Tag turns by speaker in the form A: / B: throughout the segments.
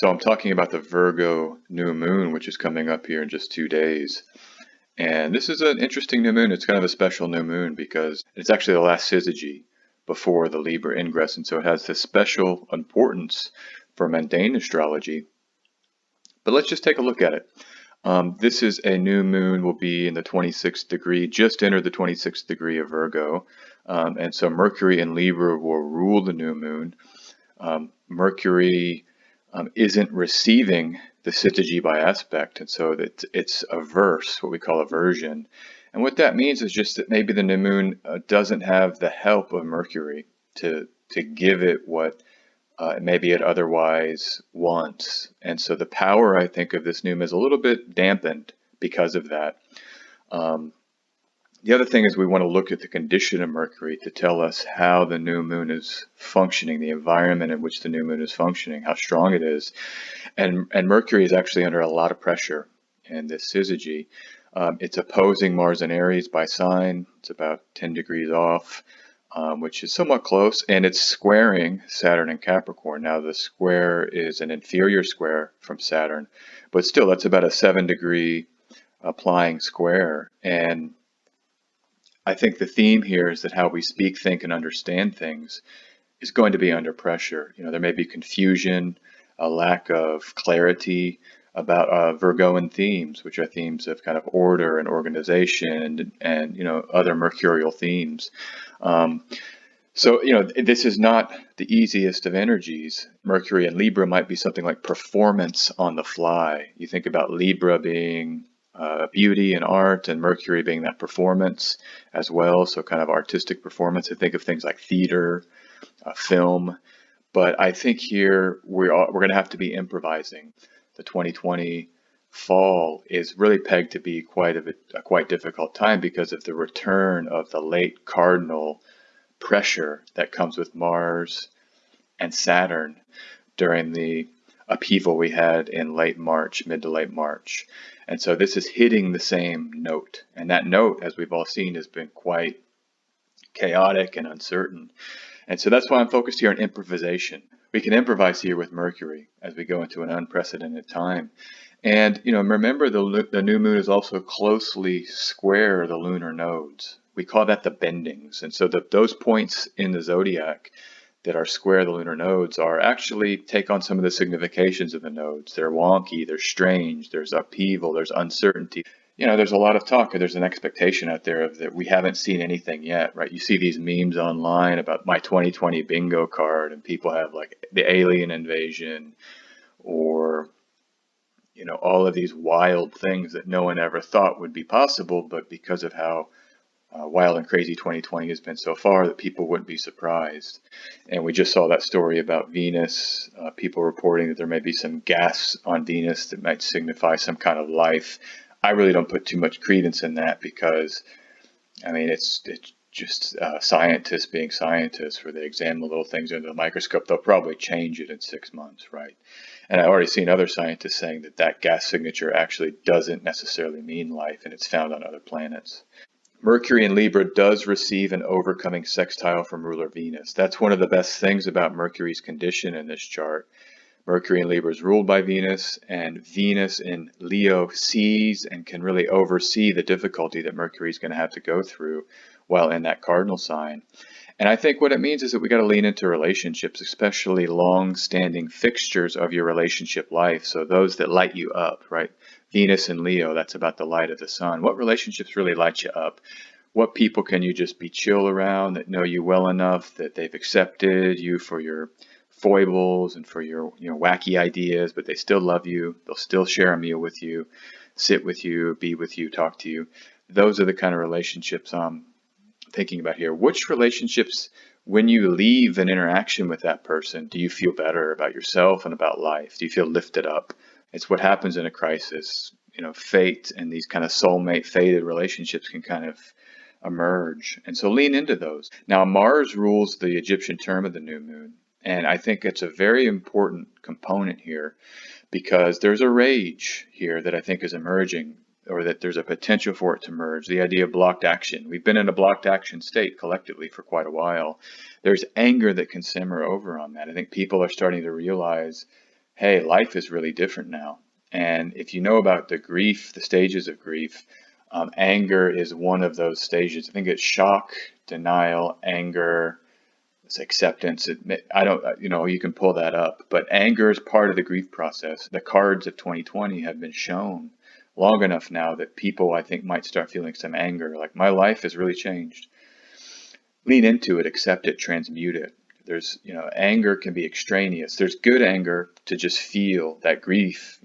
A: So I'm talking about the Virgo New Moon, which is coming up here in just 2 days. And this is an interesting new moon. It's kind of a special new moon because it's actually the last syzygy before the Libra Ingress. And so it has this special importance for mundane astrology. But let's just take a look at it. This is a new moon, will be in the 26th degree, just entered the 26th degree of Virgo. And so Mercury in Libra will rule the new moon. Mercury isn't receiving the syzygy by aspect, and so that it's averse, what we call aversion. And what that means is just that maybe the new moon doesn't have the help of Mercury to give it what maybe it otherwise wants. And so the power, I think, of this new moon is a little bit dampened because of that. The other thing is we want to look at the condition of Mercury to tell us how the new moon is functioning, the environment in which the new moon is functioning, how strong it is. And Mercury is actually under a lot of pressure in this syzygy. It's opposing Mars in Aries by sign. It's about 10 degrees off, which is somewhat close. And it's squaring Saturn in Capricorn. Now the square is an inferior square from Saturn, but still that's about a 7-degree applying square. And I think the theme here is that how we speak, think, and understand things is going to be under pressure. There may be confusion, a lack of clarity about Virgoan themes, which are themes of kind of order and organization and other mercurial themes. So this is not the easiest of energies. Mercury in Libra might be something like performance on the fly. You think about Libra being beauty and art, and Mercury being that performance as well, so kind of artistic performance. I think of things like theater, film, but I think here we're going to have to be improvising. The 2020 fall is really pegged to be a quite difficult time because of the return of the late cardinal pressure that comes with Mars and Saturn during the upheaval we had in late March, mid to late March. And so this is hitting the same note. And that note, as we've all seen, has been quite chaotic and uncertain. And so that's why I'm focused here on improvisation. We can improvise here with Mercury as we go into an unprecedented time. And remember, the new moon is also closely square the lunar nodes. We call that the bendings. And so those points in the zodiac that are square the lunar nodes are actually take on some of the significations of the nodes. They're wonky, they're strange, there's upheaval, there's uncertainty. There's a lot of talk, and there's an expectation out there of that we haven't seen anything yet, right? You see these memes online about my 2020 bingo card, and people have like the alien invasion or all of these wild things that no one ever thought would be possible, but because of how wild and crazy 2020 has been so far, that people wouldn't be surprised. And we just saw that story about Venus, people reporting that there may be some gas on Venus that might signify some kind of life. I really don't put too much credence in that because, it's just scientists being scientists, where they examine the little things under the microscope. They'll probably change it in 6 months, right? And I've already seen other scientists saying that gas signature actually doesn't necessarily mean life, and it's found on other planets. Mercury in Libra does receive an overcoming sextile from ruler Venus. That's one of the best things about Mercury's condition in this chart. Mercury in Libra is ruled by Venus, and Venus in Leo sees and can really oversee the difficulty that Mercury is going to have to go through while in that cardinal sign. And I think what it means is that we got to lean into relationships, especially long-standing fixtures of your relationship life. So those that light you up, right? Venus and Leo, that's about the light of the sun. What relationships really light you up? What people can you just be chill around that know you well enough that they've accepted you for your foibles and for your wacky ideas, but they still love you. They'll still share a meal with you, sit with you, be with you, talk to you. Those are the kind of relationships I'm thinking about here. Which relationships, when you leave an interaction with that person, do you feel better about yourself and about life? Do you feel lifted up? It's what happens in a crisis. Fate and these kind of soulmate fated relationships can kind of emerge. And so lean into those. Now, Mars rules the Egyptian term of the new moon. And I think it's a very important component here because there's a rage here that I think is emerging, or that there's a potential for it to merge. The idea of blocked action. We've been in a blocked action state collectively for quite a while. There's anger that can simmer over on that. I think people are starting to realize hey, life is really different now. And if you know about the grief, the stages of grief, anger is one of those stages. I think it's shock, denial, anger, it's acceptance. I don't, you can pull that up, but anger is part of the grief process. The cards of 2020 have been shown long enough now that people, I think, might start feeling some anger. Like, my life has really changed. Lean into it, accept it, transmute it. There's, anger can be extraneous. There's good anger to just feel that grief,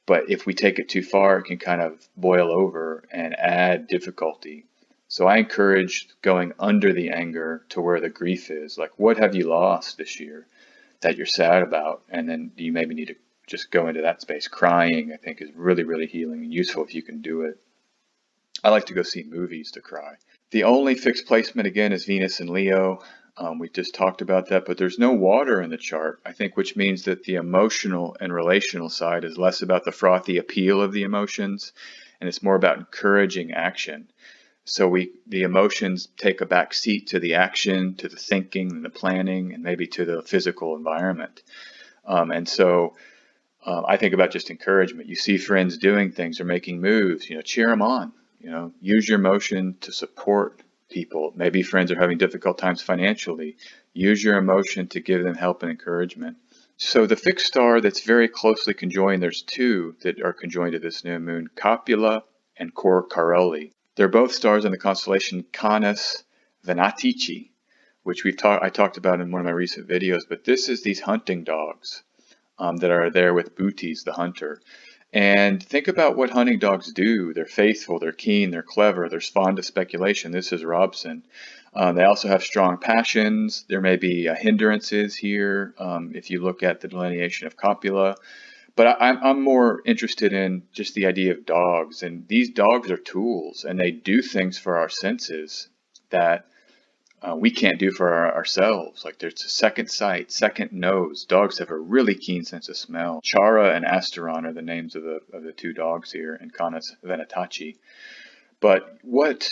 A: but if we take it too far, it can kind of boil over and add difficulty. So I encourage going under the anger to where the grief is. Like, what have you lost this year that you're sad about? And then you maybe need to just go into that space. Crying, I think, is really, really healing and useful if you can do it. I like to go see movies to cry. The only fixed placement, again, is Venus and Leo. We just talked about that, but there's no water in the chart, I think, which means that the emotional and relational side is less about the frothy appeal of the emotions, and it's more about encouraging action. So the emotions take a back seat to the action, to the thinking and the planning, and maybe to the physical environment. And so I think about just encouragement. You see friends doing things or making moves, cheer them on. Use your emotion to support people. Maybe friends are having difficult times financially. Use your emotion to give them help and encouragement. So the fixed star that's very closely conjoined, there's two that are conjoined to this new moon, Copula and Cor Caroli. They're both stars in the constellation Canis Venatici, which I talked about in one of my recent videos, but this is these hunting dogs that are there with Bootes, the hunter. And think about what hunting dogs do. They're faithful, they're keen, they're clever, they're fond of speculation. This is Robson. They also have strong passions. There may be hindrances here if you look at the delineation of copula. But I'm more interested in just the idea of dogs. And these dogs are tools, and they do things for our senses that we can't do for ourselves. Like, there's a second sight, second nose. Dogs have a really keen sense of smell. Chara and Asteron are the names of the two dogs here in Canis Venatici. But what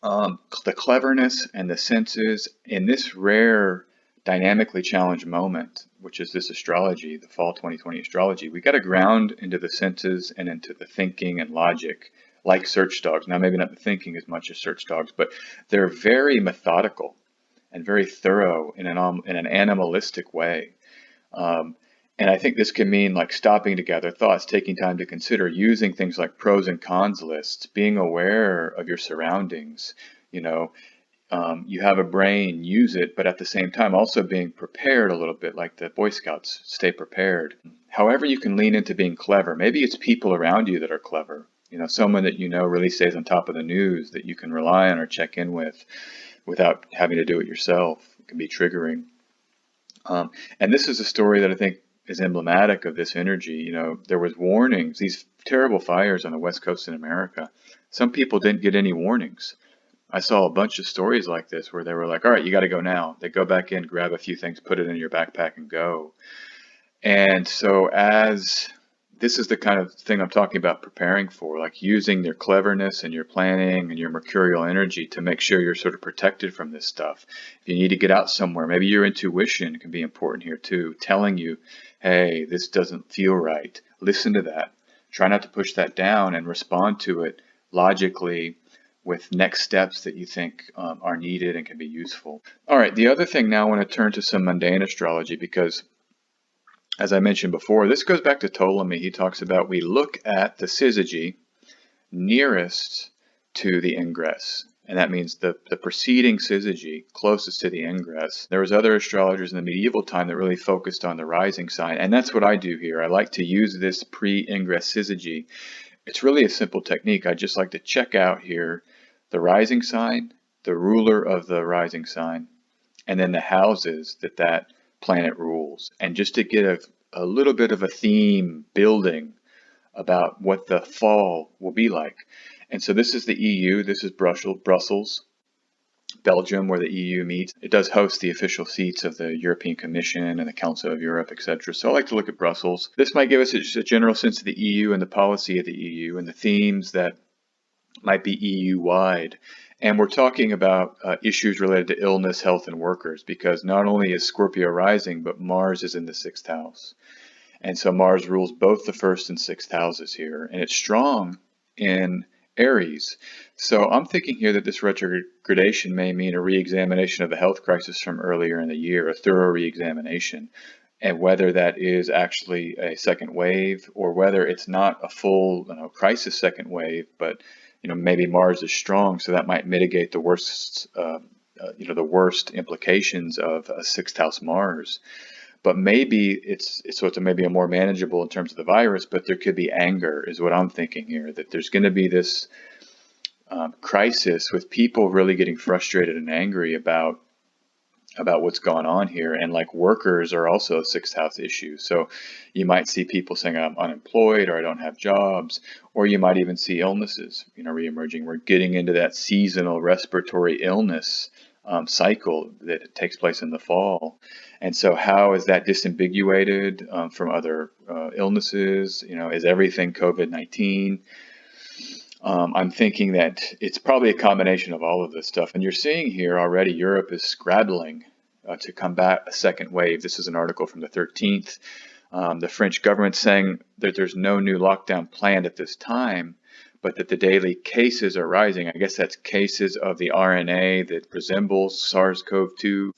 A: the cleverness and the senses in this rare dynamically challenged moment, which is this astrology, the fall 2020 astrology, we got to ground into the senses and into the thinking and logic, like search dogs. Now, maybe not the thinking as much as search dogs, but they're very methodical and very thorough in an animalistic way. And I think this can mean like stopping to gather thoughts, taking time to consider, using things like pros and cons lists, being aware of your surroundings. You have a brain, use it, but at the same time also being prepared a little bit, like the Boy Scouts, stay prepared. However, you can lean into being clever. Maybe it's people around you that are clever. Someone that really stays on top of the news that you can rely on or check in with without having to do it yourself. It can be triggering. And this is a story that I think is emblematic of this energy. There was warnings, these terrible fires on the West Coast in America. Some people didn't get any warnings. I saw a bunch of stories like this where they were like, all right, you got to go now. They go back in, grab a few things, put it in your backpack and go. And so this is the kind of thing I'm talking about preparing for, like using your cleverness and your planning and your mercurial energy to make sure you're sort of protected from this stuff. If you need to get out somewhere, maybe your intuition can be important here too, telling you, hey, this doesn't feel right. Listen to that. Try not to push that down and respond to it logically with next steps that you think are needed and can be useful. All right, the other thing now, I want to turn to some mundane astrology because, as I mentioned before, this goes back to Ptolemy. He talks about we look at the syzygy nearest to the ingress. And that means the preceding syzygy closest to the ingress. There was other astrologers in the medieval time that really focused on the rising sign. And that's what I do here. I like to use this pre-ingress syzygy. It's really a simple technique. I just like to check out here the rising sign, the ruler of the rising sign, and then the houses that planet rules, and just to get a little bit of a theme building about what the fall will be like. And so this is the EU, this is Brussels, Belgium, where the EU meets. It does host the official seats of the European Commission and the Council of Europe, etc. So I like to look at Brussels. This might give us just a general sense of the EU and the policy of the EU and the themes that might be EU-wide. And we're talking about issues related to illness, health, and workers, because not only is Scorpio rising, but Mars is in the 6th house. And so Mars rules both the 1st and 6th houses here, and it's strong in Aries. So I'm thinking here that this retrogradation may mean a re-examination of the health crisis from earlier in the year, a thorough re-examination, and whether that is actually a second wave or whether it's not a full crisis second wave, but maybe Mars is strong, so that might mitigate the worst the worst implications of a 6th house Mars. But maybe it's maybe a more manageable in terms of the virus, but there could be anger is what I'm thinking here, that there's going to be this crisis with people really getting frustrated and angry about what's going on here. And like workers are also a 6th house issue. So you might see people saying I'm unemployed or I don't have jobs, or you might even see illnesses, reemerging. We're getting into that seasonal respiratory illness cycle that takes place in the fall. And so how is that disambiguated from other illnesses? Is everything COVID-19? I'm thinking that it's probably a combination of all of this stuff. And you're seeing here already Europe is scrabbling to combat a second wave. This is an article from the 13th. The French government saying that there's no new lockdown planned at this time, but that the daily cases are rising. I guess that's cases of the RNA that resembles SARS-CoV-2.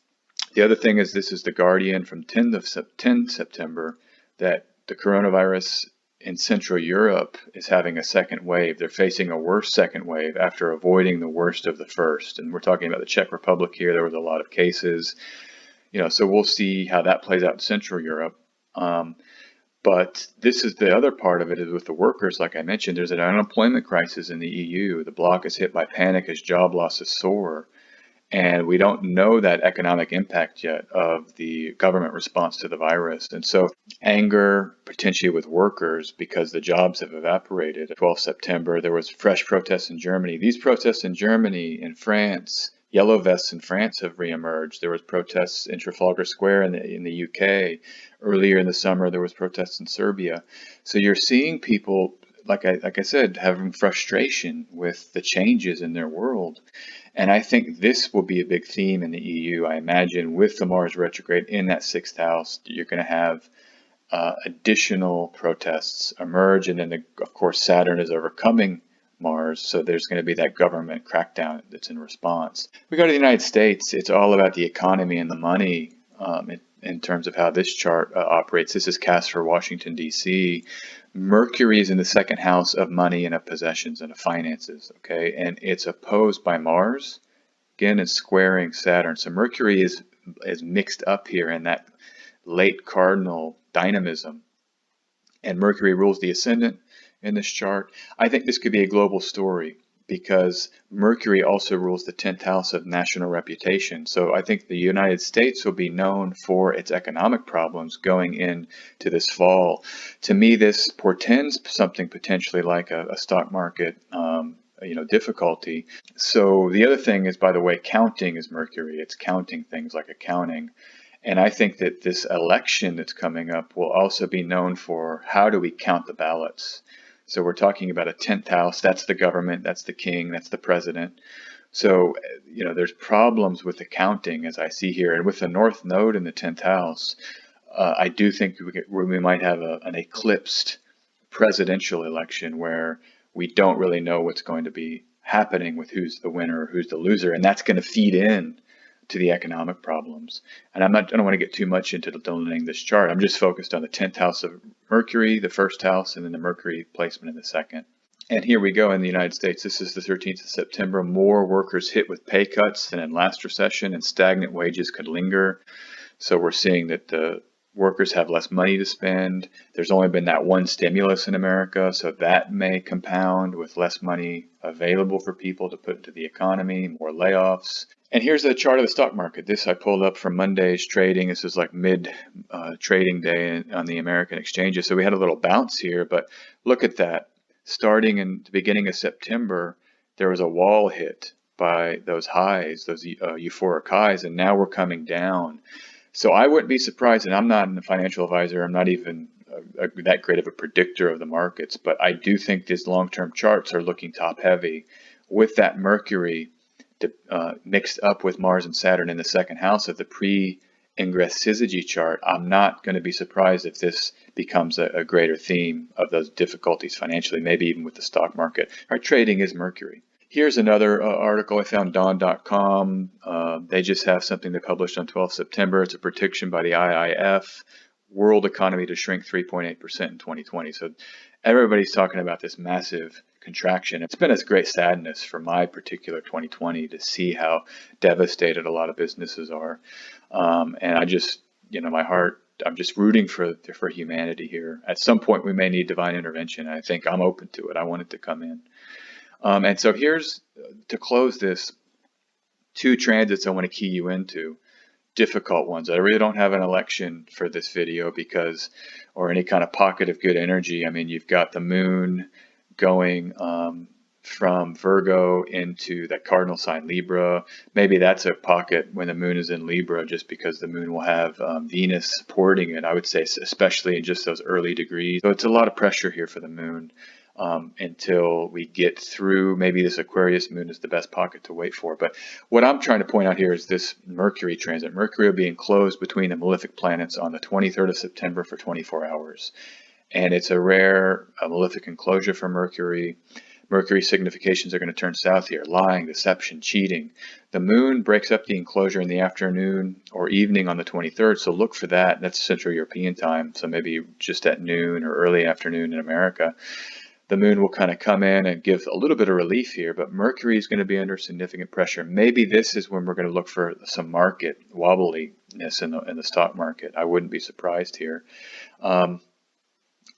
A: The other thing is, this is the Guardian from 10 September, that the coronavirus in Central Europe is having a second wave. They're facing a worse second wave after avoiding the worst of the first. And we're talking about the Czech Republic here. There was a lot of cases, so we'll see how that plays out in Central Europe. But this is the other part of it, is with the workers. Like I mentioned, there's an unemployment crisis in the EU. The bloc is hit by panic as job losses soar. And we don't know that economic impact yet of the government response to the virus. And so anger potentially with workers because the jobs have evaporated. 12th September, there was fresh protests in Germany. These protests in Germany, in France, yellow vests in France have reemerged. There was protests in Trafalgar Square in the UK. Earlier in the summer, there was protests in Serbia. So you're seeing people, like I said, having frustration with the changes in their world. And I think this will be a big theme in the EU. I imagine with the Mars retrograde in that 6th house, you're going to have additional protests emerge. And then, of course, Saturn is overcoming Mars. So there's going to be that government crackdown that's in response. We go to the United States. It's all about the economy and the money in terms of how this chart operates. This is cast for Washington, D.C. Mercury is in the 2nd house of money and of possessions and of finances, okay? And it's opposed by Mars, again, is squaring Saturn. So Mercury is mixed up here in that late cardinal dynamism. And Mercury rules the ascendant in this chart. I think this could be a global story because Mercury also rules the 10th house of national reputation. So I think the United States will be known for its economic problems going into this fall. To me, this portends something potentially like a stock market difficulty. So the other thing is, by the way, counting is Mercury. It's counting things like accounting. And I think that this election that's coming up will also be known for how do we count the ballots. So we're talking about a 10th house. That's the government. That's the king. That's the president. So, there's problems with the counting as I see here. And with the North Node in the 10th house, I do think we might have an eclipsed presidential election where we don't really know what's going to be happening with who's the winner or who's the loser. And that's going to feed in to the economic problems. And I don't want to get too much into delineating this chart. I'm just focused on the 10th house of Mercury, the 1st house, and then the Mercury placement in the 2nd. And here we go in the United States. This is the 13th of September. More workers hit with pay cuts than in last recession, and stagnant wages could linger. So we're seeing that the workers have less money to spend. There's only been that one stimulus in America, so that may compound with less money available for people to put into the economy, more layoffs. And here's a chart of the stock market. This I pulled up from Monday's trading. This is like mid trading day on the American exchanges. So we had a little bounce here, but look at that. Starting in the beginning of September, there was a wall hit by those highs, those euphoric highs, and now we're coming down. So I wouldn't be surprised, and I'm not a financial advisor. I'm not even that great of a predictor of the markets, but I do think these long-term charts are looking top heavy with that Mercury mixed up with Mars and Saturn in the second house of the pre-ingress syzygy chart, I'm not going to be surprised if this becomes a greater theme of those difficulties financially, maybe even with the stock market. Our trading is Mercury. Here's another article I found, dawn.com. They just have something they published on 12th September. It's a prediction by the IIF, world economy to shrink 3.8% in 2020. So everybody's talking about this massive contraction. It's been a great sadness for my particular 2020 to see how devastated a lot of businesses are. And I just, my heart, I'm just rooting for humanity here. At some point, we may need divine intervention. And I think I'm open to it. I want it to come in. And so here's, to close this, 2 transits I want to key you into, difficult ones. I really don't have an election for this video because, or any kind of pocket of good energy. I mean, you've got the moon going from Virgo into that cardinal sign Libra. Maybe that's a pocket when the moon is in Libra, just because the moon will have Venus supporting it, I would say, especially in just those early degrees. So it's a lot of pressure here for the moon. Until we get through. Maybe this Aquarius moon is the best pocket to wait for. But what I'm trying to point out here is this Mercury transit. Mercury will be enclosed between the malefic planets on the 23rd of September for 24 hours. And it's a rare malefic enclosure for Mercury. Mercury significations are going to turn south here. Lying, deception, cheating. The moon breaks up the enclosure in the afternoon or evening on the 23rd. So look for that. That's Central European time. So maybe just at noon or early afternoon in America. The moon will kind of come in and give a little bit of relief here, but Mercury is going to be under significant pressure. Maybe this is when we're going to look for some market wobbliness in the stock market. I wouldn't be surprised here. And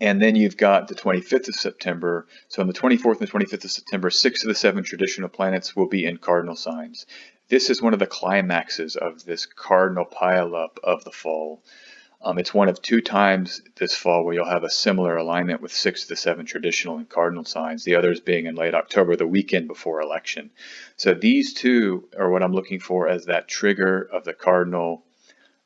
A: then you've got the 25th of September. So on the 24th and 25th of September, 6 of the 7 traditional planets will be in cardinal signs. This is one of the climaxes of this cardinal pileup of the fall. It's one of 2 times this fall where you'll have a similar alignment with 6 of the 7 traditional and cardinal signs, the others being in late October, the weekend before election. So these 2 are what I'm looking for as that trigger of the cardinal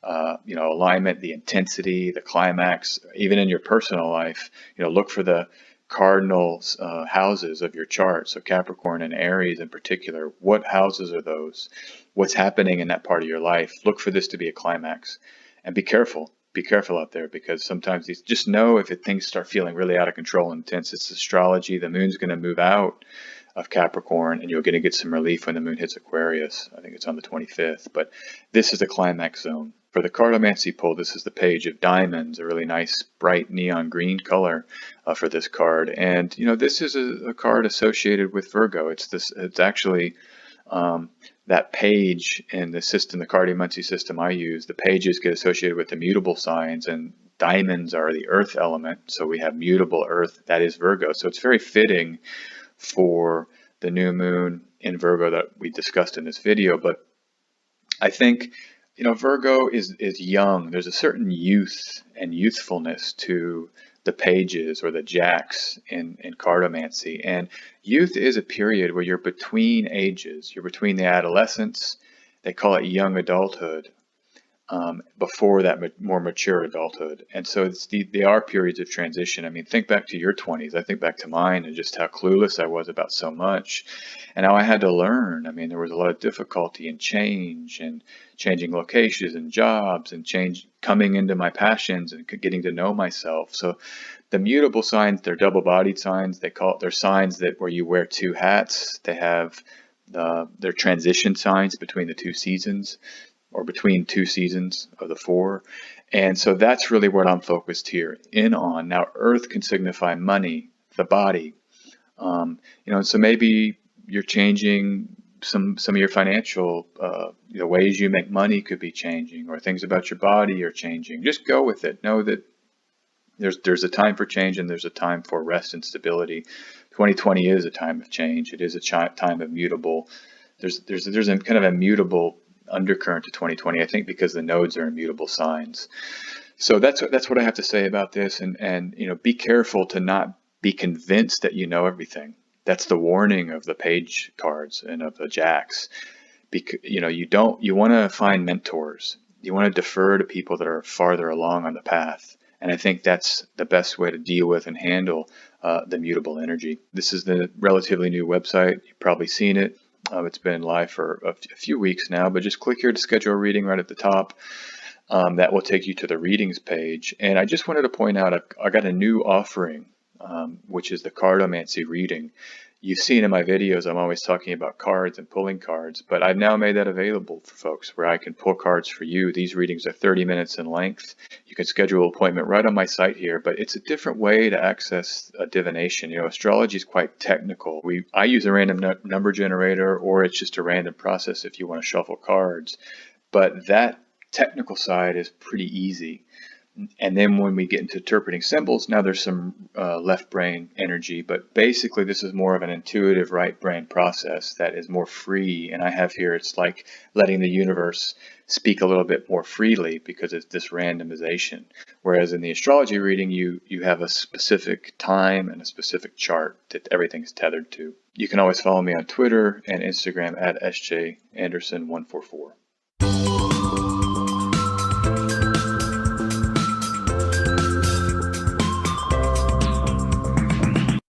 A: alignment, the intensity, the climax. Even in your personal life, look for the cardinal houses of your chart. So Capricorn and Aries in particular, what houses are those? What's happening in that part of your life? Look for this to be a climax. And be careful. Be careful out there, because sometimes just know if things start feeling really out of control and intense. It's astrology. The moon's going to move out of Capricorn, and you're going to get some relief when the moon hits Aquarius. I think it's on the 25th. But this is the climax zone. For the Cartomancy pull, this is the page of diamonds, a really nice bright neon green color for this card. And this is a card associated with Virgo. It's actually that page in the system, the Cartomancy system I use. The pages get associated with the mutable signs, and diamonds are the earth element. So we have mutable earth, that is Virgo. So it's very fitting for the new moon in Virgo that we discussed in this video. But I think, Virgo is young. There's a certain youth and youthfulness to the pages or the jacks in Cartomancy. And youth is a period where you're between ages. You're between the adolescence, they call it young adulthood, before that more mature adulthood. And so they are periods of transition. I mean, think back to your 20s. I think back to mine and just how clueless I was about so much, and how I had to learn. I mean, there was a lot of difficulty in change, and changing locations and jobs, and coming into my passions and getting to know myself. So the mutable signs, they're double-bodied signs. They're signs where you wear 2 hats. They have their transition signs between the 2 seasons, or between 2 seasons of the 4. And so that's really what I'm focused here in on. Now, Earth can signify money, the body. And so maybe you're changing some of your financial, ways you make money could be changing, or things about your body are changing. Just go with it. Know that there's a time for change, and there's a time for rest and stability. 2020 is a time of change. It is a time of mutable. There's a kind of a mutable undercurrent to 2020, I think, because the nodes are immutable signs. So that's what I have to say about this. And be careful to not be convinced that you know everything. That's the warning of the page cards and of the jacks. Because you want to find mentors. You want to defer to people that are farther along on the path. And I think that's the best way to deal with and handle the mutable energy. This is the relatively new website. You've probably seen it. It's been live for a few weeks now, but just click here to schedule a reading right at the top. That will take you to the readings page. And I just wanted to point out, I got a new offering, which is the Cartomancy reading. You've seen in my videos, I'm always talking about cards and pulling cards, but I've now made that available for folks where I can pull cards for you. These readings are 30 minutes in length. You can schedule an appointment right on my site here, but it's a different way to access a divination. You know, astrology is quite technical. I use a random number generator, or it's just a random process if you want to shuffle cards. But that technical side is pretty easy. And then when we get into interpreting symbols, now there's some left brain energy, but basically this is more of an intuitive right brain process that is more free. And I have here, it's like letting the universe speak a little bit more freely because it's this randomization. Whereas in the astrology reading, you have a specific time and a specific chart that everything's tethered to. You can always follow me on Twitter and Instagram at SJAnderson144.